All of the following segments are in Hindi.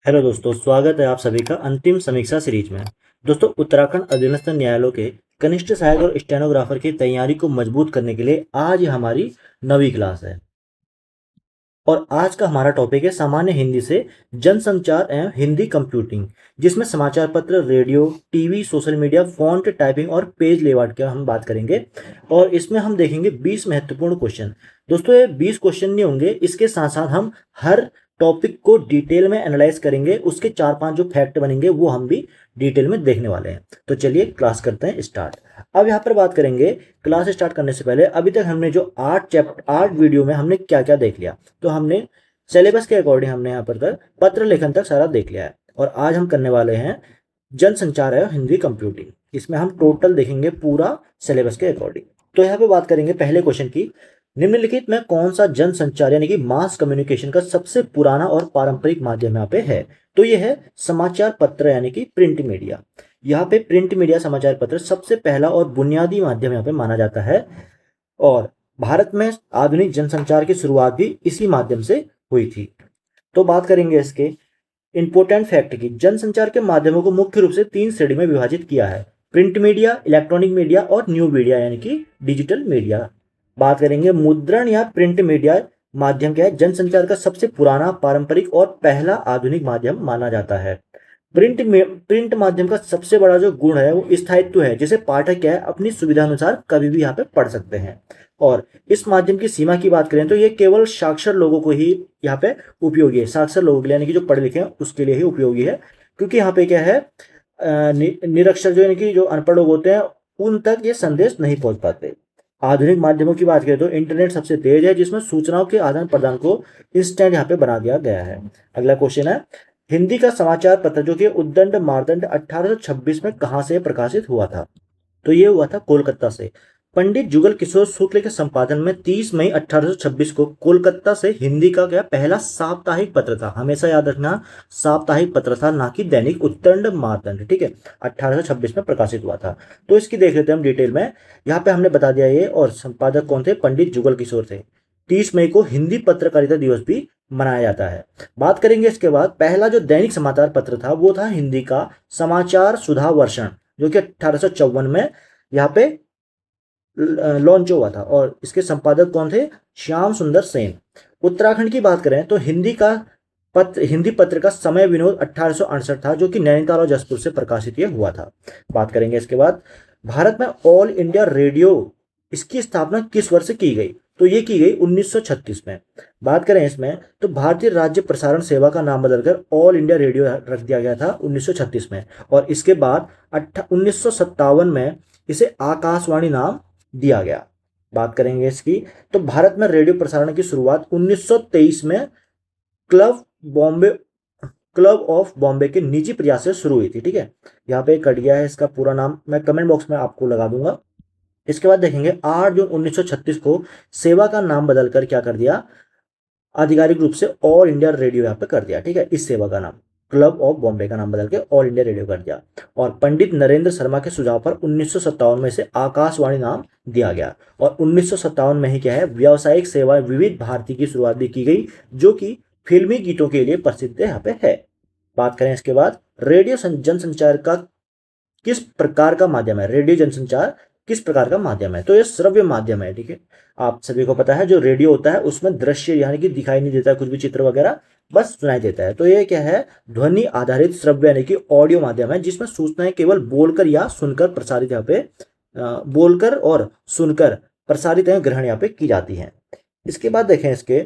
हेलो दोस्तों, स्वागत है आप सभी का अंतिम समीक्षा सीरीज में। दोस्तों, उत्तराखंड अधीनस्थ न्यायालयों के कनिष्ठ सहायक और स्टेनोग्राफर की तैयारी को मजबूत करने के लिए आज ये हमारी 9वीं क्लास है। और आज का हमारा टॉपिक है सामान्य हिंदी से जनसंचार एवं हिंदी कंप्यूटिंग, जिसमें समाचार पत्र, radio, TV, social media, font, typing और पेज लेआउट की हम बात करेंगे। और इसमें हम देखेंगे 20 महत्वपूर्ण क्वेश्चन। दोस्तों, ये 20 क्वेश्चन नहीं होंगे, इसके साथ साथ हम हर टॉपिक को डिटेल में एनालाइज करेंगे। उसके 4-5 जो फैक्ट बनेंगे वो हम भी डिटेल में देखने वाले हैं। तो चलिए क्लास करते हैं स्टार्ट। अब यहाँ पर बात करेंगे, क्लास स्टार्ट करने से पहले अभी तक हमने जो 8 वीडियो में हमने क्या क्या देख लिया। तो हमने सिलेबस के अकॉर्डिंग हमने यहाँ पर तक पत्र लेखन तक सारा देख लिया है। और आज हम करने वाले हैं जनसंचार है हिंदी कंप्यूटिंग। इसमें हम टोटल देखेंगे पूरा सिलेबस के अकॉर्डिंग। तो यहाँ पे बात करेंगे पहले क्वेश्चन की, निम्नलिखित में कौन सा जनसंचार यानी कि मास कम्युनिकेशन का सबसे पुराना और पारंपरिक माध्यम यहाँ पे है। तो ये है समाचार पत्र यानी कि प्रिंट मीडिया। यहाँ पे प्रिंट मीडिया समाचार पत्र सबसे पहला और बुनियादी माध्यम यहाँ पे माना जाता है। और भारत में आधुनिक जनसंचार की शुरुआत भी इसी माध्यम से हुई थी। तो बात करेंगे इसके इंपोर्टेंट फैक्ट की। जनसंचार के माध्यमों को मुख्य रूप से 3 श्रेणी में विभाजित किया है: प्रिंट मीडिया, इलेक्ट्रॉनिक मीडिया और न्यू मीडिया यानी कि डिजिटल मीडिया। बात करेंगे मुद्रण या प्रिंट मीडिया माध्यम क्या है। जनसंचार का सबसे पुराना, पारंपरिक और पहला आधुनिक माध्यम माना जाता है। प्रिंट माध्यम का सबसे बड़ा जो गुण है वो स्थायित्व है, जिसे पाठक क्या है अपनी सुविधा अनुसार कभी भी यहाँ पे पढ़ सकते हैं। और इस माध्यम की सीमा की बात करें तो ये केवल साक्षर लोगों को ही यहाँ पे उपयोगी है। साक्षर लोगों के लिए यानी कि जो पढ़े लिखे हैं उसके लिए ही उपयोगी है, क्योंकि यहाँ पे क्या है निरक्षर जो यानी कि जो अनपढ़ लोग होते हैं उन तक ये संदेश नहीं पहुंच पाते। आधुनिक माध्यमों की बात करें तो इंटरनेट सबसे तेज है, जिसमें सूचनाओं के आदान प्रदान को इंस्टेंट यहाँ पे बना दिया गया है। अगला क्वेश्चन है, हिंदी का समाचार पत्र जो कि उद्दंड मार्तंड 1826 में कहां से प्रकाशित हुआ था। तो ये हुआ था कोलकाता से। पंडित जुगल किशोर शुक्ल के संपादन में 30 मई 1826 को कोलकाता से हिंदी का क्या पहला साप्ताहिक पत्र था। हमेशा याद रखना, साप्ताहिक पत्र था, ना कि दैनिक उत्तंड मार्तंड। ठीक है, 1826 में प्रकाशित हुआ था। तो इसकी देख लेते हैं हम डिटेल में। यहाँ पे हमने बता दिया ये, और संपादक कौन थे? पंडित जुगल किशोर थे। 30 मई को हिंदी पत्रकारिता दिवस भी मनाया जाता है। बात करेंगे इसके बाद, पहला जो दैनिक समाचार पत्र था वो था हिंदी का समाचार सुधा वर्षण, जो कि 1854 में यहाँ पे लॉन्च हुआ था। और इसके संपादक कौन थे? श्याम सुंदर सेन। उत्तराखंड की बात करें तो हिंदी पत्र का समय विनोद 1868 था, जो कि नैनीताल और जसपुर से प्रकाशित ये हुआ था। बात करेंगे इसके बाद, भारत में ऑल इंडिया रेडियो, इसकी स्थापना किस वर्ष की गई? तो ये की गई 1936 में। बात करें इसमें तो भारतीय राज्य प्रसारण सेवा का नाम बदलकर ऑल इंडिया रेडियो रख दिया गया था 1936 में। और इसके बाद 1957 में इसे आकाशवाणी नाम दिया गया। बात करेंगे इसकी तो भारत में रेडियो प्रसारण की शुरुआत 1923 में क्लब ऑफ बॉम्बे के निजी प्रयास से शुरू हुई थी। ठीक है, यहाँ पे कट गया है, इसका पूरा नाम मैं कमेंट बॉक्स में आपको लगा दूंगा। इसके बाद देखेंगे 8 जून 1936 को सेवा का नाम बदलकर क्या कर दिया? आधिकारिक रूप से ऑल इंडिया रेडियो यहाँ पे कर दिया। ठीक है, इस सेवा का नाम क्लब ऑफ बॉम्बे का नाम बदल के ऑल इंडिया रेडियो कर दिया। और पंडित नरेंद्र शर्मा के सुझाव पर 1957 में से आकाशवाणी नाम दिया गया। और 1957 में ही क्या है, व्यावसायिक सेवा विविध भारती की शुरुआत भी की गई, जो कि फिल्मी गीतों के लिए प्रसिद्ध यहाँ पे है। बात करें इसके बाद, रेडियो जनसंचार का किस प्रकार का माध्यम है? रेडियो जनसंचार किस प्रकार का माध्यम है? तो ये श्रव्य माध्यम है। ठीक है, आप सभी को पता है जो रेडियो होता है उसमें दृश्य यानी कि दिखाई नहीं देता कुछ भी, चित्र वगैरह बस सुनाई देता है। तो ये क्या है? ध्वनि आधारित श्रव्य यानी कि ऑडियो माध्यम है, जिसमें सूचनाएं केवल बोलकर या सुनकर प्रसारित यहाँ पे बोलकर और सुनकर प्रसारित ग्रहण यहाँ पे की जाती है। इसके बाद देखें इसके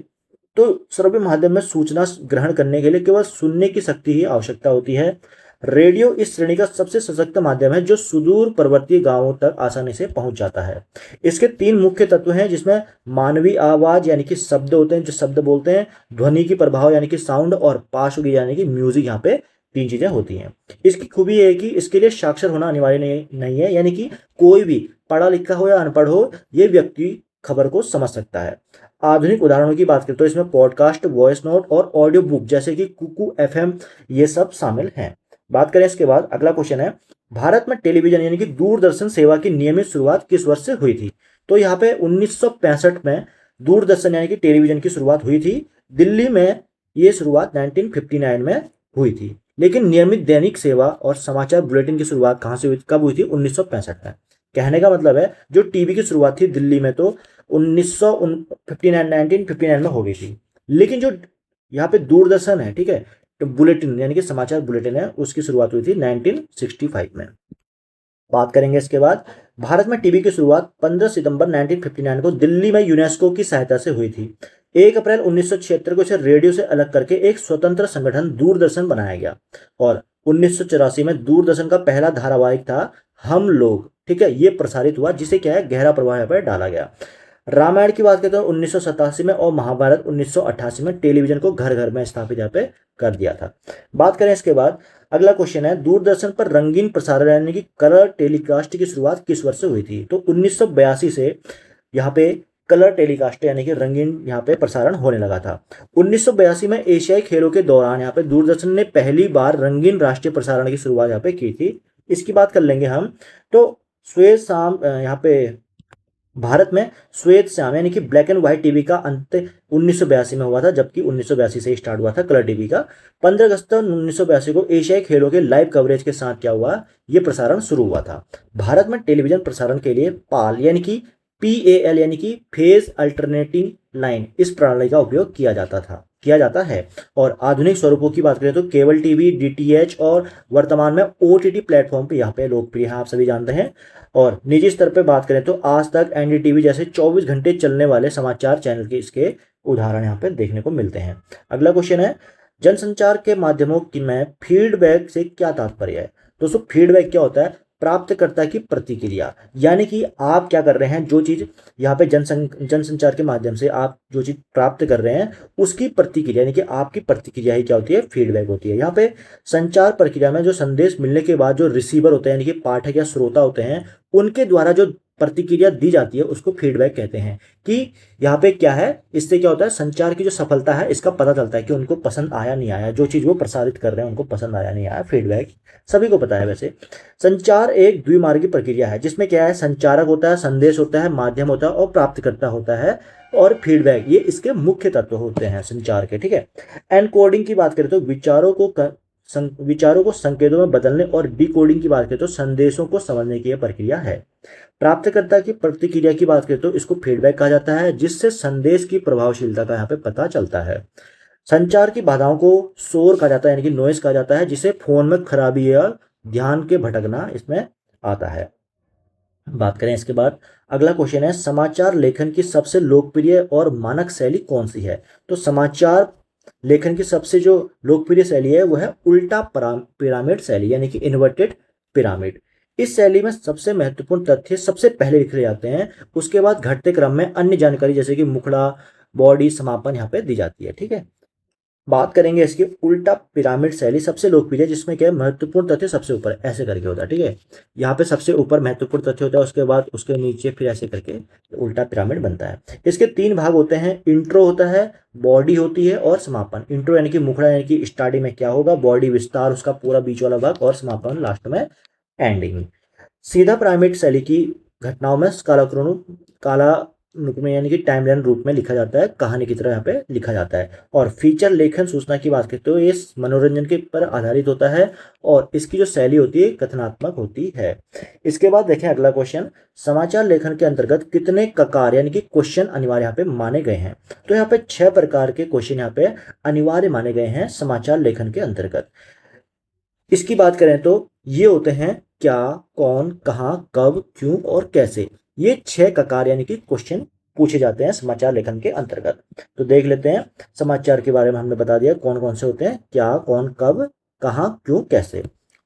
तो श्रव्य माध्यम में सूचना ग्रहण करने के लिए केवल सुनने की शक्ति ही आवश्यकता होती है। रेडियो इस श्रेणी का सबसे सशक्त माध्यम है, जो सुदूर पर्वतीय गांवों तक आसानी से पहुंच जाता है। इसके 3 मुख्य तत्व हैं, जिसमें मानवीय आवाज यानी कि शब्द होते हैं, जो शब्द बोलते हैं, ध्वनि की प्रभाव यानी कि साउंड, और पार्श्वगीत यानी कि म्यूजिक। यहाँ पे 3 चीजें होती हैं। इसकी खूबी ये है कि इसके लिए साक्षर होना अनिवार्य नहीं है, यानी कि कोई भी पढ़ा लिखा हो या अनपढ़ हो, ये व्यक्ति खबर को समझ सकता है। आधुनिक उदाहरणों की बात करें तो इसमें पॉडकास्ट, वॉइस नोट और ऑडियो बुक जैसे कि कुकू एफएम ये सब शामिल हैं। बात करें इसके बाद, अगला क्वेश्चन है, भारत में टेलीविजन यानी कि दूरदर्शन सेवा की नियमित शुरुआत किस वर्ष से हुई थी? तो यहाँ पे 1965 में दूरदर्शन यानी कि टेलीविजन की शुरुआत हुई थी। दिल्ली में ये शुरुआत 1959 में हुई थी। लेकिन नियमित दैनिक सेवा और समाचार बुलेटिन की शुरुआत कहाँ से हुई, कब हुई थी? 1965 में। कहने का मतलब है जो टीवी की शुरुआत थी दिल्ली में तो 1959 में हो गई थी। लेकिन जो यहाँ पे दूरदर्शन है, ठीक है, तो बुलेटिन यानी कि समाचार बुलेटिन है, उसकी शुरुआत हुई थी 1965 में। बात करेंगे इसके बाद, भारत में टीवी की शुरुआत 15 सितंबर 1959 को दिल्ली में यूनेस्को की सहायता से हुई थी। 1 अप्रैल 1976 को इसे रेडियो से अलग करके एक स्वतंत्र संगठन दूरदर्शन बनाया गया और 1984 में दूरदर्शन का पहला धारावाहिक था हम लोग, ठीक है, ये प्रसारित हुआ, जिसे क्या है गहरा प्रभाव यहाँ पर डाला गया। रामायण की बात करते हैं 1987 में और महाभारत 1988 में टेलीविजन को घर घर में स्थापित यहाँ पे कर दिया था। बात करें इसके बाद, अगला क्वेश्चन है दूरदर्शन पर रंगीन प्रसारण यानी कि कलर टेलीकास्ट की शुरुआत किस वर्ष से हुई थी? तो 1982 से यहाँ पे कलर टेलीकास्ट यानी कि रंगीन यहाँ पे प्रसारण होने लगा था। 1982 में एशियाई खेलों के दौरान यहाँ पे दूरदर्शन ने पहली बार रंगीन राष्ट्रीय प्रसारण की शुरुआत यहाँ पे की थी। इसकी बात कर लेंगे हम, तो श्वेत शाम यहाँ पे भारत में श्वेत श्याम यानी कि ब्लैक एंड व्हाइट टीवी का अंत 1982 में हुआ था, जबकि 1982 से स्टार्ट हुआ था कलर टीवी का। 15 अगस्त 1982 को एशियाई खेलों के लाइव कवरेज के साथ क्या हुआ, ये प्रसारण शुरू हुआ था। भारत में टेलीविजन प्रसारण के लिए पाल यानी कि PAL यानी कि फेज अल्टरनेटिंग लाइन इस प्रणाली का उपयोग किया जाता है। और आधुनिक स्वरूपों की बात करें तो केबल टीवी, DTH और वर्तमान में OTT प्लेटफॉर्म पे यहाँ पे लोकप्रिय है, आप सभी जानते हैं। और निजी स्तर पे बात करें तो आज तक, NDTV जैसे 24 घंटे चलने वाले समाचार चैनल के इसके उदाहरण यहाँ पे देखने को मिलते हैं। अगला क्वेश्चन है जनसंचार के माध्यमों की में फीडबैक से क्या तात्पर्य है? दोस्तों फीडबैक क्या होता है? प्राप्तकर्ता की प्रतिक्रिया, यानी कि आप क्या कर रहे हैं, जो चीज यहाँ पे जनसंचार के माध्यम से आप जो चीज प्राप्त कर रहे हैं उसकी प्रतिक्रिया, यानी कि आपकी प्रतिक्रिया ही क्या होती है, फीडबैक होती है। यहाँ पे संचार प्रक्रिया में जो संदेश मिलने के बाद जो रिसीवर होते हैं यानी कि पाठक या श्रोता होते हैं, उनके द्वारा जो प्रतिक्रिया दी जाती है उसको फीडबैक कहते हैं। कि यहाँ पे क्या है, इससे क्या होता है, संचार की जो सफलता है इसका पता चलता है कि उनको पसंद आया नहीं आया, जो चीज वो प्रसारित कर रहे हैं उनको पसंद आया नहीं आया। फीडबैक सभी को पता है। वैसे संचार एक द्विमार्गी प्रक्रिया है जिसमें क्या है, संचारक होता है, संदेश होता है, माध्यम होता है और प्राप्तकर्ता होता है, और फीडबैक, ये इसके मुख्य तत्व होते हैं संचार के, ठीक है। एनकोडिंग की बात करें तो विचारों को संकेतों में बदलने, और डिकोडिंग की बात करें तो संदेशों को समझने की यह प्रक्रिया है। प्राप्तकर्ता की प्रतिक्रिया की बात करें तो इसको फीडबैक कहा जाता है, जिससे संदेश की प्रभावशीलता का यहाँ पे पता चलता है। संचार की बाधाओं को शोर कहा जाता है यानी कि नॉइस कहा जाता है, जिसे फोन में खराबी या ध्यान के भटकना इसमें आता है। बात करें इसके बाद, अगला क्वेश्चन है समाचार लेखन की सबसे लोकप्रिय और मानक शैली कौन सी है? तो समाचार लेखन की सबसे जो लोकप्रिय शैली है वो है उल्टा पिरामिड शैली यानी कि इन्वर्टेड पिरामिड। इस शैली में सबसे महत्वपूर्ण तथ्य सबसे पहले लिखे जाते हैं, उसके बाद घटते क्रम में अन्य जानकारी जैसे कि मुखड़ा, बॉडी, समापन यहाँ पे दी जाती है, ठीक है। बात करेंगे इसकी उल्टा पिरामिड शैली सबसे लोकप्रिय है, जिसमें क्या है, महत्वपूर्ण तथ्य सबसे ऊपर ऐसे करके होता है, ठीक है। यहाँ पे सबसे ऊपर महत्वपूर्ण तथ्य होता है, उसके बाद उसके नीचे फिर ऐसे करके उल्टा पिरामिड बनता है। इसके 3 भाग होते हैं, इंट्रो होता है, बॉडी होती है और समापन। इंट्रो यानी कि मुखड़ा यानी कि स्टार्टिंग में क्या होगा, बॉडी विस्तार उसका पूरा बीच वाला भाग, और समापन लास्ट में एंडिंग। सीधा पिरामिड शैली की घटनाओं में कालानुक्रम में यानी कि टाइमलाइन रूप में लिखा जाता है, कहानी की तरह यहाँ पे लिखा जाता है। और फीचर लेखन सूचना की बात करते हो, ये मनोरंजन के पर आधारित होता है, और इसकी जो शैली होती है कथनात्मक होती है। इसके बाद देखें अगला क्वेश्चन, समाचार लेखन के अंतर्गत कितने ककार यानी कि क्वेश्चन अनिवार्य यहाँ पे माने गए हैं? तो यहाँ पे 6 प्रकार के क्वेश्चन यहाँ पे अनिवार्य माने गए हैं समाचार लेखन के अंतर्गत। इसकी बात करें तो ये होते हैं क्या, कौन, कहां, कब, क्यों और कैसे। ये 6 ककार यानी कि क्वेश्चन पूछे जाते हैं समाचार लेखन के अंतर्गत। तो देख लेते हैं, समाचार के बारे में हमने बता दिया कौन कौन से होते हैं, क्या, कौन, कब, कहां, क्यों, कैसे।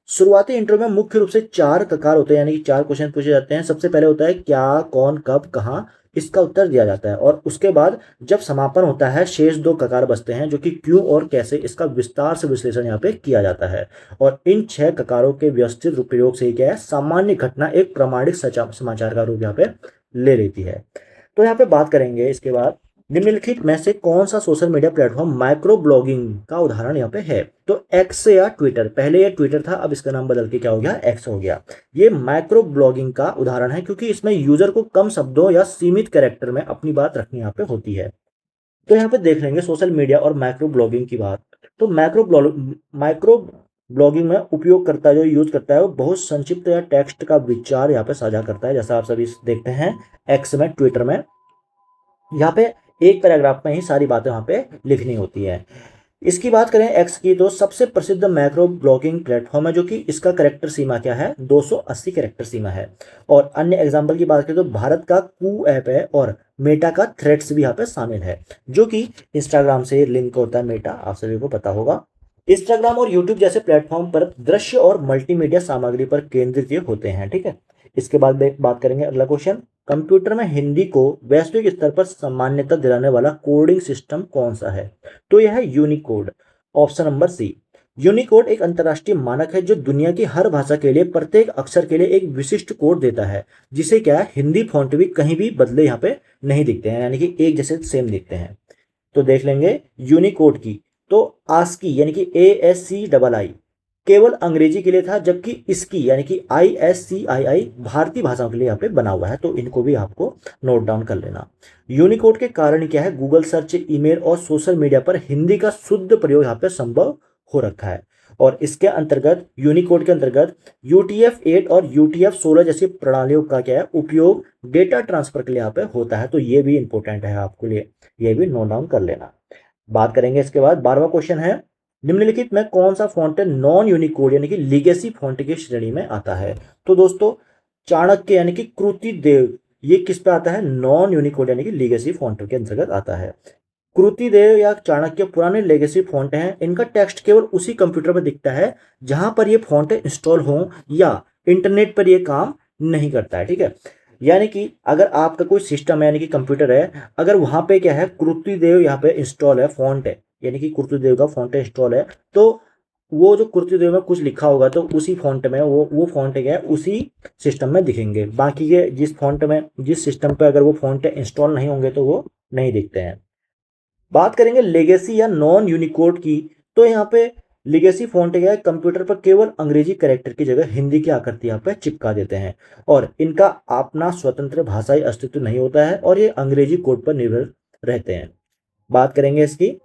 शुरुआती इंट्रो में मुख्य रूप से 4 ककार होते हैं यानी कि 4 क्वेश्चन पूछे जाते हैं। सबसे पहले होता है क्या, कौन, कब, कहां, इसका उत्तर दिया जाता है, और उसके बाद जब समापन होता है शेष 2 ककार बचते हैं जो कि क्यों और कैसे, इसका विस्तार से विश्लेषण यहाँ पे किया जाता है। और इन 6 ककारों के व्यवस्थित प्रयोग से क्या है, सामान्य घटना एक प्रामाणिक समाचार का रूप यहाँ पे ले लेती है। तो यहाँ पे बात करेंगे इसके बाद, निम्नलिखित में से कौन सा social media platform micro blogging का उदाहरण यहाँ पे है? तो एक्स या ट्विटर, पहले ये ट्विटर था, अब इसका नाम बदल के क्या हो गया, एक्स हो गया। ये माइक्रो ब्लॉगिंग का उदाहरण है, क्योंकि इसमें यूजर को कम शब्दों या सीमित कैरेक्टर में अपनी बात रखनी यहाँ पे होती है। तो यहाँ पे देख लेंगे सोशल मीडिया और माइक्रो ब्लॉगिंग की बात। तो माइक्रो ब्लॉगिंग में उपयोगकर्ता जो यूज करता है वो बहुत संक्षिप्त या टेक्स्ट का विचार यहाँ पे साझा करता है, जैसा आप सभी देखते हैं एक्स में, ट्विटर में, यहाँ पे एक पैराग्राफ में ही सारी बातें वहाँ पे लिखनी होती है। इसकी बात करें एक्स की, तो सबसे प्रसिद्ध मैक्रो ब्लॉगिंग प्लेटफॉर्म है, जो कि इसका कैरेक्टर सीमा क्या है, 280 कैरेक्टर सीमा है। और अन्य एग्जांपल की बात करें तो भारत का कू ऐप है और मेटा का थ्रेड्स भी यहाँ पे शामिल है, जो कि इंस्टाग्राम से लिंक होता है। मेटा आप सभी को पता होगा। इंस्टाग्राम और यूट्यूब जैसे प्लेटफॉर्म पर दृश्य और मल्टीमीडिया सामग्री पर केंद्रित ये होते हैं, ठीक है। इसके बाद बात करेंगे अगला क्वेश्चन, कंप्यूटर में हिंदी को वैश्विक स्तर पर सामान्यता दिलाने वाला कोडिंग सिस्टम कौन सा है? तो यह है Unicode, option number C. Unicode एक अंतर्राष्ट्रीय मानक है जो दुनिया की हर भाषा के लिए प्रत्येक अक्षर के लिए एक विशिष्ट कोड देता है, जिसे क्या है, हिंदी फॉन्ट भी कहीं भी बदले यहाँ पे नहीं दिखते हैं, यानी कि एक जैसे सेम दिखते हैं। तो देख लेंगे यूनिकोड की, तो आस्की यानी कि ASCII केवल अंग्रेजी के लिए था, जबकि इसकी यानी कि ISCII भारतीय भाषाओं के लिए यहाँ पे बना हुआ है, तो इनको भी आपको नोट डाउन कर लेना। यूनिकोड के कारण क्या है, गूगल सर्च, ईमेल और सोशल मीडिया पर हिंदी का शुद्ध प्रयोग यहाँ पे संभव हो रखा है। और इसके अंतर्गत, यूनिकोड के अंतर्गत UTF-8 और UTF-16 जैसी प्रणालियों का क्या है उपयोग डेटा ट्रांसफर के लिए यहाँ पे होता है, तो ये भी इंपॉर्टेंट है आपके लिए, ये भी नोट डाउन कर लेना। बात करेंगे इसके बाद 12वां क्वेश्चन है, निम्नलिखित में कौन सा फॉन्ट नॉन यूनिकोड यानी कि लीगेसी फॉन्ट की श्रेणी में आता है? तो दोस्तों चाणक्य यानी कि कृतिदेव, ये किस पे आता है, नॉन यूनिकोड यानी कि लीगेसी फॉन्ट के अंतर्गत आता है। कृतिदेव या चाणक्य पुराने लेगेसी फॉन्ट हैं, इनका टेक्स्ट केवल उसी कंप्यूटर पर दिखता है जहां पर ये फॉन्ट इंस्टॉल हो या इंटरनेट पर ये काम नहीं करता है, ठीक है। यानी कि अगर आपका कोई सिस्टम है यानी कि कंप्यूटर है, अगर वहां पे क्या है, कृतिदेव यहाँ पे इंस्टॉल है, फॉन्ट है, यानी कि कृतिदेव का फॉन्ट इंस्टॉल है, तो वो जो कृतिदेव में कुछ लिखा होगा तो उसी फॉन्ट में वो फॉन्ट क्या है उसी सिस्टम में दिखेंगे। बाकी के जिस फॉन्ट में, जिस सिस्टम पे अगर वो फॉन्ट इंस्टॉल नहीं होंगे तो वो नहीं दिखते हैं। बात करेंगे लेगेसी या नॉन यूनिकोड की, तो यहाँ पे लेगेसी फॉन्ट क्या है, कंप्यूटर पर केवल अंग्रेजी कैरेक्टर की जगह हिंदी की आकृति यहाँ पे चिपका देते हैं और इनका अपना स्वतंत्र भाषाई अस्तित्व नहीं होता है और ये अंग्रेजी कोड पर निर्भर रहते हैं। बात करेंगे इसकी,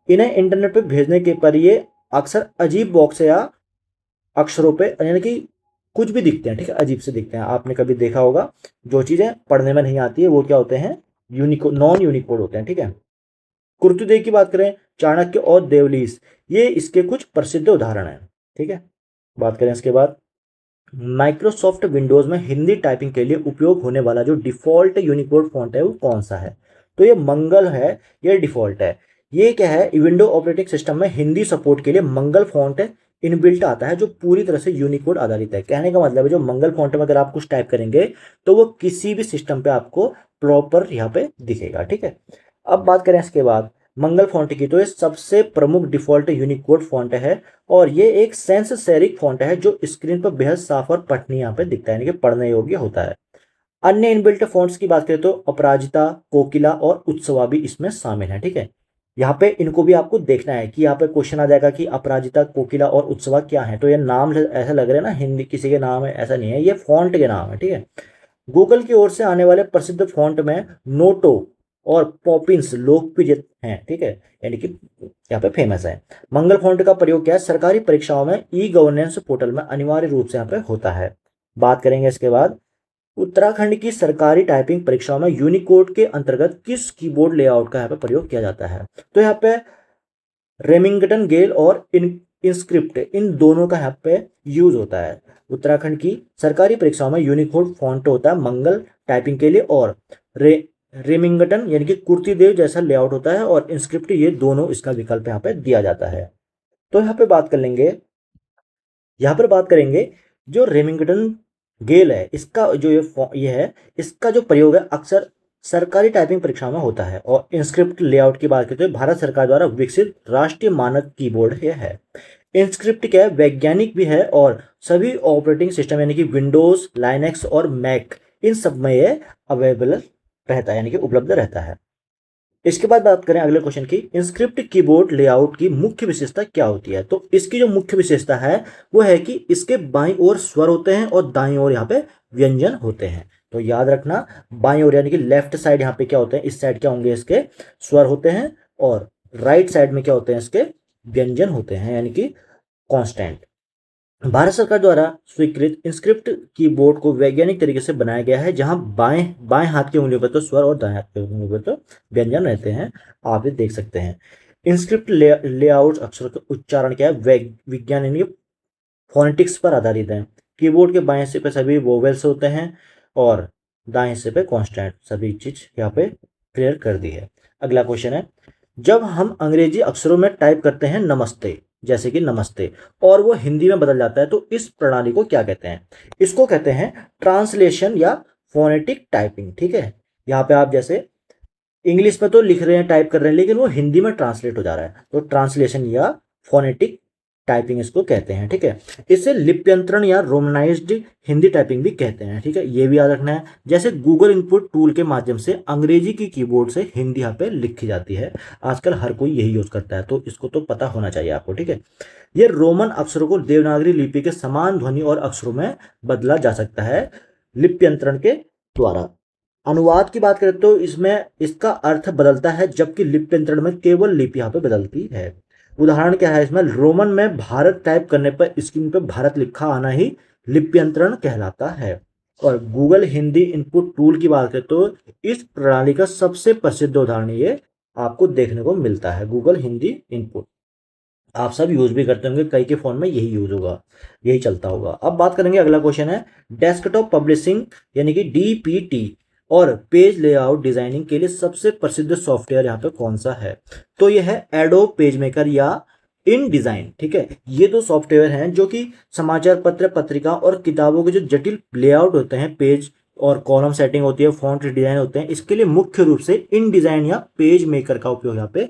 इन्हें इंटरनेट पे भेजने के पर ये अक्सर अजीब बॉक्स या अक्षरों पे यानी कि कुछ भी दिखते हैं, ठीक है, अजीब से दिखते हैं। आपने कभी देखा होगा जो चीजें पढ़ने में नहीं आती है वो क्या होते हैं, यूनिकोड, नॉन यूनिकोड होते हैं, ठीक है। कुर्तुदेव की बात करें, चाणक्य और देवलीस, ये इसके कुछ प्रसिद्ध उदाहरण हैं, ठीक है। बात करें इसके बाद, माइक्रोसॉफ्ट विंडोज में हिंदी टाइपिंग के लिए उपयोग होने वाला जो डिफॉल्ट यूनिकोड फॉन्ट है वो कौन सा है? तो ये मंगल है, ये डिफॉल्ट है। ये क्या है, विंडो ऑपरेटिंग सिस्टम में हिंदी सपोर्ट के लिए मंगल फॉन्ट इनबिल्ट आता है, जो पूरी तरह से यूनिकोड आधारित है। कहने का मतलब है जो मंगल फॉन्ट में अगर आप कुछ टाइप करेंगे तो वो किसी भी सिस्टम पे आपको प्रॉपर यहाँ पे दिखेगा, ठीक है। अब बात करें इसके बाद मंगल फॉन्ट की, तो ये सबसे प्रमुख डिफॉल्ट यूनिकोड फॉन्ट है और ये एक सेंस सेरिक फॉन्ट है जो स्क्रीन पर बेहद साफ और पठनीय यहाँ पे दिखता है, यानी कि पढ़ने योग्य होता है। अन्य इनबिल्ट फॉन्ट्स की बात करें तो अपराजिता, कोकिला और उत्सवा भी इसमें शामिल है, ठीक है। यहाँ पे इनको भी आपको देखना है कि यहाँ पे क्वेश्चन आ जाएगा कि अपराजिता, कोकिला और उत्सवा क्या है, तो ये नाम ऐसा लग रहा है ना हिंदी किसी के नाम है, ऐसा नहीं है, ये फॉन्ट के नाम है, ठीक है। गूगल की ओर से आने वाले प्रसिद्ध फॉन्ट में नोटो और पॉपिंस लोकप्रिय हैं, ठीक है, यानी कि यहाँ पे फेमस है। मंगल फॉन्ट का प्रयोग क्या है, सरकारी परीक्षाओं में ई गवर्नेंस पोर्टल में अनिवार्य रूप से यहाँ पे होता है। बात करेंगे इसके बाद, उत्तराखंड की सरकारी टाइपिंग परीक्षाओं में यूनिकोड के अंतर्गत किस कीबोर्ड लेआउट का यहाँ पे प्रयोग किया जाता है? तो यहाँ पे रेमिंगटन गेल और इंस्क्रिप्ट, इन दोनों का यहाँ पे यूज होता है। उत्तराखंड की सरकारी परीक्षाओं में यूनिकोड फॉन्ट होता है मंगल टाइपिंग के लिए और रेमिंगटन यानी कि कुर्तीदेव जैसा लेआउट होता है और इंस्क्रिप्ट, ये दोनों इसका विकल्प यहाँ पे दिया जाता है। तो यहाँ पे बात कर लेंगे, यहाँ पर बात करेंगे जो रेमिंगटन गेल है, इसका जो ये है, इसका जो प्रयोग है अक्सर सरकारी टाइपिंग परीक्षाओं में होता है। और इंस्क्रिप्ट लेआउट की बात करते हैं, भारत सरकार द्वारा विकसित राष्ट्रीय मानक कीबोर्ड ये है। इंस्क्रिप्ट क्या है, वैज्ञानिक भी है और सभी ऑपरेटिंग सिस्टम यानी कि विंडोज, लाइनेक्स और मैक, इन सब में ये अवेलेबल रहता है, यानी कि उपलब्ध रहता है। इसके बाद बात करें अगले क्वेश्चन की, इंस्क्रिप्ट कीबोर्ड लेआउट की मुख्य विशेषता क्या होती है? तो इसकी जो मुख्य विशेषता है वो है कि इसके बाईं ओर स्वर होते हैं और दाईं ओर यहाँ पे व्यंजन होते हैं। तो याद रखना, बाईं ओर यानी कि लेफ्ट साइड यहाँ पे क्या होते हैं, इस साइड क्या होंगे, इसके स्वर होते हैं और राइट साइड में क्या होते हैं, इसके व्यंजन होते हैं, यानी कि कॉन्स्टेंट। भारत सरकार द्वारा स्वीकृत इंस्क्रिप्ट कीबोर्ड को वैज्ञानिक तरीके से बनाया गया है, जहां बाएं बाएं हाथ की उंगलियों पर तो स्वर और दाएं हाथ की उंगलियों पर तो व्यंजन रहते हैं। आप ये देख सकते हैं। इंस्क्रिप्ट लेआउट अक्षरों का उच्चारण क्या है, विज्ञान यानी फोनेटिक्स पर आधारित है। कीबोर्ड के बाएं हिस्से पे सभी वोवेल्स होते हैं और दाएं हिस्से पे कॉन्स्टेंट। सभी चीज यहाँ पे क्लियर कर दी है। अगला क्वेश्चन है, जब हम अंग्रेजी अक्षरों में टाइप करते हैं नमस्ते, जैसे कि नमस्ते, और वो हिंदी में बदल जाता है, तो इस प्रणाली को क्या कहते हैं? इसको कहते हैं ट्रांसलेशन या फोनेटिक टाइपिंग। ठीक है, यहाँ पे आप जैसे इंग्लिश में तो लिख रहे हैं, टाइप कर रहे हैं, लेकिन वो हिंदी में ट्रांसलेट हो जा रहा है, तो ट्रांसलेशन या फोनेटिक टाइपिंग इसको कहते हैं। ठीक है, इसे लिप्यंतरण या रोमनाइज्ड हिंदी टाइपिंग भी कहते हैं। ठीक है, ये भी याद रखना है। जैसे गूगल इनपुट टूल के माध्यम से अंग्रेजी की कीबोर्ड से हिंदी यहाँ पे लिखी जाती है। आजकल हर कोई यही यूज करता है, तो इसको तो पता होना चाहिए आपको। ठीक है, ये रोमन अक्षरों को देवनागरी लिपि के समान ध्वनि और अक्षरों में बदला जा सकता है लिप्यंतरण के द्वारा। अनुवाद की बात करें तो इसमें इसका अर्थ बदलता है, जबकि लिप्यंतरण में केवल लिपि यहाँ पे बदलती है। उदाहरण क्या है इसमें, रोमन में भारत टाइप करने पर स्क्रीन पर भारत लिखा आना ही लिप्यंतरण कहलाता है। और गूगल हिंदी इनपुट टूल की बात करें तो इस प्रणाली का सबसे प्रसिद्ध उदाहरण ये आपको देखने को मिलता है, गूगल हिंदी इनपुट। आप सब यूज भी करते होंगे, कई के फोन में यही यूज होगा, यही चलता होगा। अब बात करेंगे, अगला क्वेश्चन है, डेस्कटॉप पब्लिशिंग यानी कि डीपीटी और पेज लेआउट डिजाइनिंग के लिए सबसे प्रसिद्ध सॉफ्टवेयर यहाँ पे कौन सा है? तो यह है एडोब पेज मेकर या इन डिजाइन। ठीक है, ये दो सॉफ्टवेयर हैं जो कि समाचार पत्र, पत्रिका और किताबों के जो जटिल लेआउट होते हैं, पेज और कॉलम सेटिंग होती है, फॉन्ट डिजाइन होते हैं, इसके लिए मुख्य रूप से इन डिजाइन या पेज मेकर का उपयोग यहाँ पे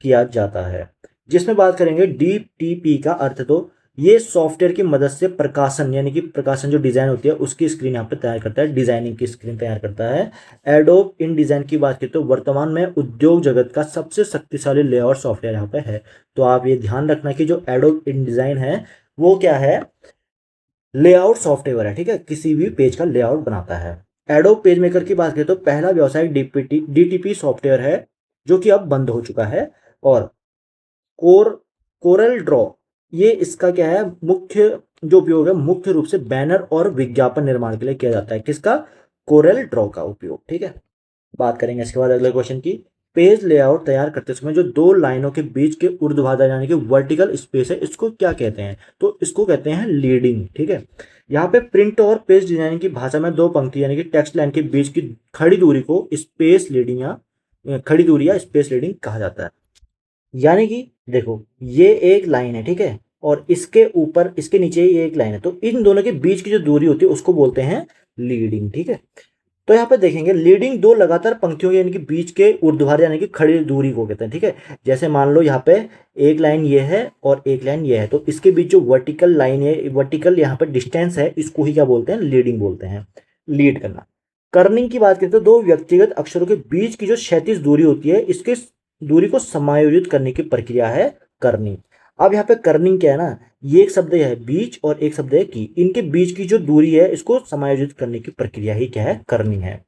किया जाता है। जिसमें बात करेंगे डीटीपी का अर्थ, तो ये सॉफ्टवेयर की मदद से प्रकाशन यानी कि प्रकाशन जो डिजाइन होती है उसकी स्क्रीन यहाँ पे तैयार करता है, डिजाइनिंग की स्क्रीन तैयार करता है। एडोब इन डिजाइन की बात करें तो वर्तमान में उद्योग जगत का सबसे शक्तिशाली लेआउट सॉफ्टवेयर यहाँ पे है। तो आप ये ध्यान रखना कि जो एडोब इन डिजाइन है वो क्या है, लेआउट सॉफ्टवेयर है। ठीक है, किसी भी पेज का लेआउट बनाता है। एडोब पेज मेकर की बात करें तो पहला व्यावसायिक डीटीपी सॉफ्टवेयर है जो कि अब बंद हो चुका है। और कोर कोरल ड्रॉ, ये इसका क्या है, मुख्य जो उपयोग है मुख्य रूप से बैनर और विज्ञापन निर्माण के लिए किया जाता है। किसका? कोरल ड्रॉ का उपयोग। ठीक है, बात करेंगे इसके बाद अगले क्वेश्चन की। पेज लेआउट तैयार करते समय जो दो लाइनों के बीच के ऊर्ध्वाधर यानी कि वर्टिकल स्पेस है, इसको क्या कहते हैं? तो इसको कहते हैं लीडिंग। ठीक है, यहाँ पे प्रिंट और पेज डिजाइनिंग की भाषा में दो पंक्ति यानी कि टेक्स्ट लाइन के बीच की खड़ी दूरी को स्पेस लीडिंग या खड़ी दूरी या स्पेस लीडिंग कहा जाता है। यानी कि देखो, ये एक लाइन है, ठीक है, और इसके ऊपर इसके नीचे ये एक लाइन है, तो इन दोनों के बीच की जो दूरी होती है उसको बोलते हैं लीडिंग। ठीक है, तो यहाँ पे देखेंगे लीडिंग दो लगातार पंक्तियों यानी कि बीच के ऊर्ध्वाधर यानी कि खड़ी दूरी को कहते हैं। ठीक है, जैसे मान लो यहाँ पे एक लाइन ये है और एक लाइन ये है, तो इसके बीच जो वर्टिकल लाइन है, वर्टिकल यहाँ पे डिस्टेंस है, इसको ही क्या बोलते हैं? लीडिंग बोलते हैं, लीड करना। कर्निंग की बात करें तो दो व्यक्तिगत अक्षरों के बीच की जो क्षैतिज दूरी होती है, इसके दूरी को समायोजित करने की प्रक्रिया है कर्निंग। अब यहाँ पे कर्निंग क्या है ना, ये एक शब्द है बीच और एक शब्द है की, इनके बीच की जो दूरी है इसको समायोजित करने की प्रक्रिया ही क्या है? कर्निंग है।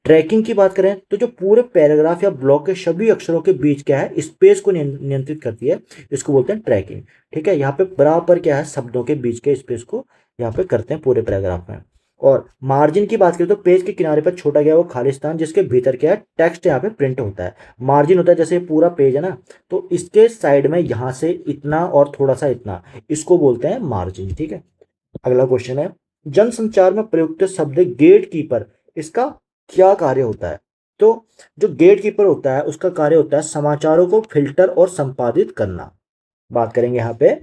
ट्रैकिंग की बात करें तो जो पूरे पैराग्राफ या ब्लॉक के सभी अक्षरों के बीच क्या है, स्पेस को नियंत्रित करती है, इसको बोलते हैं ट्रैकिंग। ठीक है, यहाँ पे बराबर क्या है, शब्दों के बीच के स्पेस को यहाँ पे करते हैं पूरे पैराग्राफ में। और मार्जिन की बात करें तो पेज के किनारे पर छोटा गया वो खाली स्थान जिसके भीतर क्या है, टेक्स्ट यहाँ पे प्रिंट होता है। मार्जिन होता है जैसे पूरा पेज है ना, तो इसके साइड में यहाँ से इतना और थोड़ा सा इतना, इसको बोलते हैं मार्जिन। ठीक है, अगला क्वेश्चन है, जनसंचार में प्रयुक्त शब्द गेट कीपर, इसका क्या कार्य होता है? तो जो गेट कीपर होता है उसका कार्य होता है समाचारों को फिल्टर और संपादित करना। बात करेंगे यहाँ पे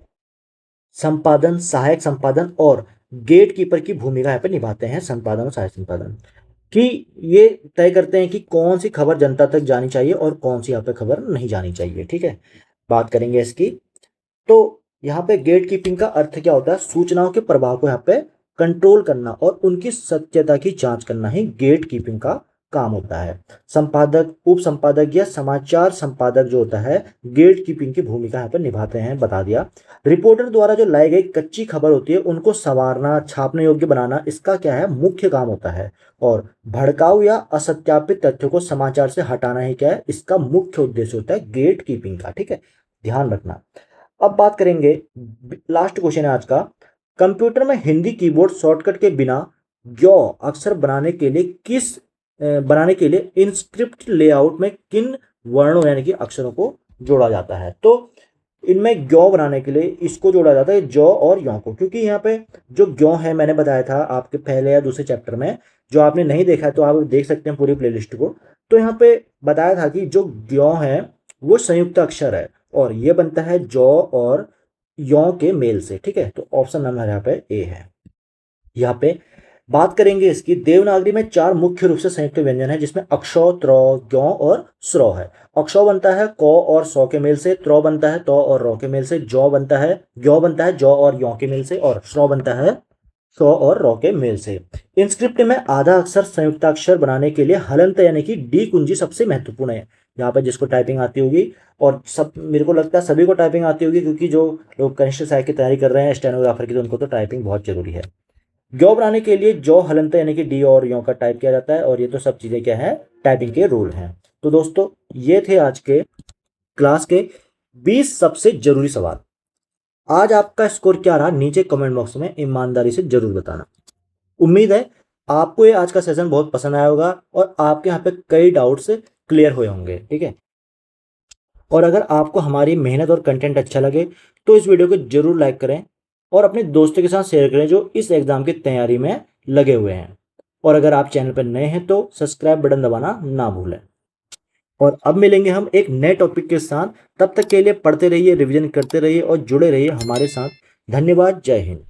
संपादन, सहायक संपादन और गेट कीपर की भूमिका यहाँ पे निभाते हैं संपादन और सहायक संपादन, कि ये तय करते हैं कि कौन सी खबर जनता तक जानी चाहिए और कौन सी यहाँ पे खबर नहीं जानी चाहिए। ठीक है, बात करेंगे इसकी। तो यहाँ पे गेट कीपिंग का अर्थ क्या होता है? सूचनाओं के प्रवाह को यहाँ पे कंट्रोल करना और उनकी सत्यता की जांच करना ही गेट कीपिंग का काम होता है। संपादक, उप संपादक या समाचार संपादक जो होता है, गेट कीपिंग की भूमिका यहाँ पर निभाते हैं, बता दिया। रिपोर्टर द्वारा जो लाई गई कच्ची खबर होती है उनको संवारना, छापने योग्य बनाना, इसका क्या है? मुख्य काम होता है। और भड़काऊ या असत्यापित तथ्यों को समाचार से हटाना ही क्या है? इसका मुख्य उद्देश्य होता है गेट कीपिंग का। ठीक है, ध्यान रखना। अब बात करेंगे, लास्ट क्वेश्चन है आज का, कंप्यूटर में हिंदी कीबोर्ड शॉर्टकट के बिना ज्यो अक्षर बनाने के लिए इंस्क्रिप्ट लेआउट में किन वर्णों यानी कि अक्षरों को जोड़ा जाता है। तो इनमें ग्यो बनाने के लिए इसको जोड़ा जाता है, जौ और यों को, क्योंकि यहाँ पे जो ग्यो है मैंने बताया था आपके पहले या दूसरे चैप्टर में, जो आपने नहीं देखा है तो आप देख सकते हैं पूरी प्लेलिस्ट को। तो यहाँ पे बताया था कि जो ग्यो है वो संयुक्त अक्षर है और ये बनता है जौ और यों के मेल से, ठीक है। तो ऑप्शन नंबर यहाँ पे ए है। यहाँ पे बात करेंगे इसकी, देवनागरी में 4 मुख्य रूप से संयुक्त व्यंजन है जिसमें अक्षौ, त्र, ज्ञ और स्रो है। अक्षौ बनता है क और सौ के मेल से, त्र बनता है तो और रौ के मेल से, ज्ञ बनता है जौ और यों के मेल से, और स्रो बनता है सौ और रौ के मेल से। इंस्क्रिप्ट में आधा अक्षर संयुक्ताक्षर बनाने के लिए हलंत यानी कि डी कुंजी सबसे महत्वपूर्ण है। यहाँ पे जिसको टाइपिंग आती होगी, और सब मेरे को लगता है सभी को टाइपिंग आती होगी, क्योंकि जो लोग कनिष्ठ सहायक की तैयारी कर रहे हैं स्टेनोग्राफर की, तो उनको तो टाइपिंग बहुत जरूरी है। ज्यो बनाने के लिए जो हलंत यानी कि डी और यों का टाइप किया जाता है, और ये तो सब चीजें क्या है, टाइपिंग के रूल हैं। तो दोस्तों ये थे आज के क्लास के 20 सबसे जरूरी सवाल। आज आपका स्कोर क्या रहा नीचे कमेंट बॉक्स में ईमानदारी से जरूर बताना। उम्मीद है आपको ये आज का सेशन बहुत पसंद आया होगा और आपके यहाँ पे कई डाउट्स क्लियर हुए होंगे, ठीक है। और अगर आपको हमारी मेहनत और कंटेंट अच्छा लगे तो इस वीडियो को जरूर लाइक करें और अपने दोस्तों के साथ शेयर करें जो इस एग्जाम की तैयारी में लगे हुए हैं। और अगर आप चैनल पर नए हैं तो सब्सक्राइब बटन दबाना ना भूलें। और अब मिलेंगे हम एक नए टॉपिक के साथ, तब तक के लिए पढ़ते रहिए, रिवीजन करते रहिए और जुड़े रहिए हमारे साथ। धन्यवाद, जय हिंद।